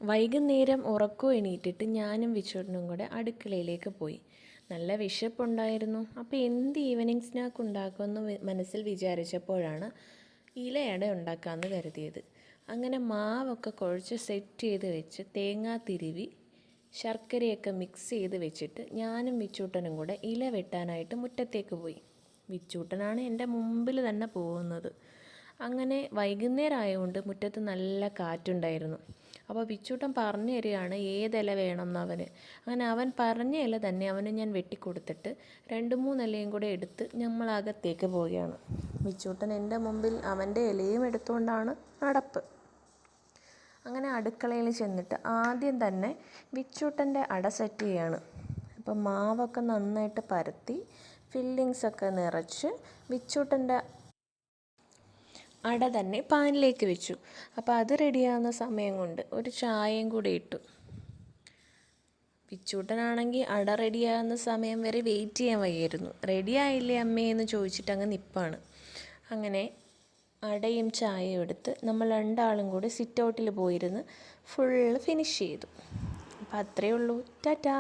വൈകുന്നേരം ഉറക്കം എണീറ്റിട്ട് ഞാനും വിച്ചൂട്ടനും കൂടെ അടുക്കളയിലേക്ക് പോയി. നല്ല വിശപ്പുണ്ടായിരുന്നു. അപ്പോൾ എന്ത് ഈവനിങ് സ്നാക്ക് ഉണ്ടാക്കുമെന്ന് മനസ്സിൽ വിചാരിച്ചപ്പോഴാണ് ഇലയട ഉണ്ടാക്കാമെന്ന് കരുതിയത്. അങ്ങനെ മാവൊക്കെ കുഴച്ച് സെറ്റ് ചെയ്ത് വെച്ച് തേങ്ങാ തിരുവി ശർക്കരയൊക്കെ മിക്സ് ചെയ്ത് വെച്ചിട്ട് ഞാനും വിച്ചൂട്ടനും കൂടെ ഇല വെട്ടാനായിട്ട് മുറ്റത്തേക്ക് പോയി. വിച്ചൂട്ടനാണ് എൻ്റെ മുമ്പിൽ തന്നെ പോകുന്നത്. അങ്ങനെ വൈകുന്നേരം ആയതുകൊണ്ട് മുറ്റത്ത് നല്ല കാറ്റുണ്ടായിരുന്നു. അപ്പോൾ വിച്ചൂട്ടൻ പറഞ്ഞു തരികയാണ് ഏതില വേണമെന്ന് അവന്. അങ്ങനെ അവൻ പറഞ്ഞ ഇല തന്നെ അവന് ഞാൻ വെട്ടിക്കൊടുത്തിട്ട് 2-3 ഇലയും കൂടെ എടുത്ത് നമ്മൾ അകത്തേക്ക് പോവുകയാണ്. വിച്ചൂട്ടൻ എൻ്റെ മുമ്പിൽ അവൻ്റെ ഇലയും എടുത്തുകൊണ്ടാണ് നടപ്പ്. അങ്ങനെ അടുക്കളയിൽ ചെന്നിട്ട് ആദ്യം തന്നെ വിച്ചൂട്ടൻ്റെ അട സെറ്റ് ചെയ്യാണ്. അപ്പം മാവൊക്കെ നന്നായിട്ട് പരത്തി ഫില്ലിങ്സൊക്കെ നിറച്ച് വിച്ചൂട്ടൻ്റെ അട തന്നെ പാനിലേക്ക് വെച്ചു. അപ്പോൾ അത് റെഡിയാകുന്ന സമയം കൊണ്ട് ഒരു ചായയും കൂടി ഇട്ടു. വിച്ചൂട്ടനാണെങ്കിൽ അട റെഡിയാകുന്ന സമയം വരെ വെയിറ്റ് ചെയ്യാൻ വയ്യായിരുന്നു. റെഡിയായില്ലേ അമ്മേ എന്ന് ചോദിച്ചിട്ട് അങ്ങ് നിപ്പാണ്. അങ്ങനെ അടയും ചായയും എടുത്ത് നമ്മൾ 2 ആളും കൂടി സിറ്റ് ഔട്ടിൽ പോയിരുന്ന് ഫുള്ള് ഫിനിഷ് ചെയ്തു. അപ്പോൾ അത്രയേ ഉള്ളൂ. ടാറ്റാ.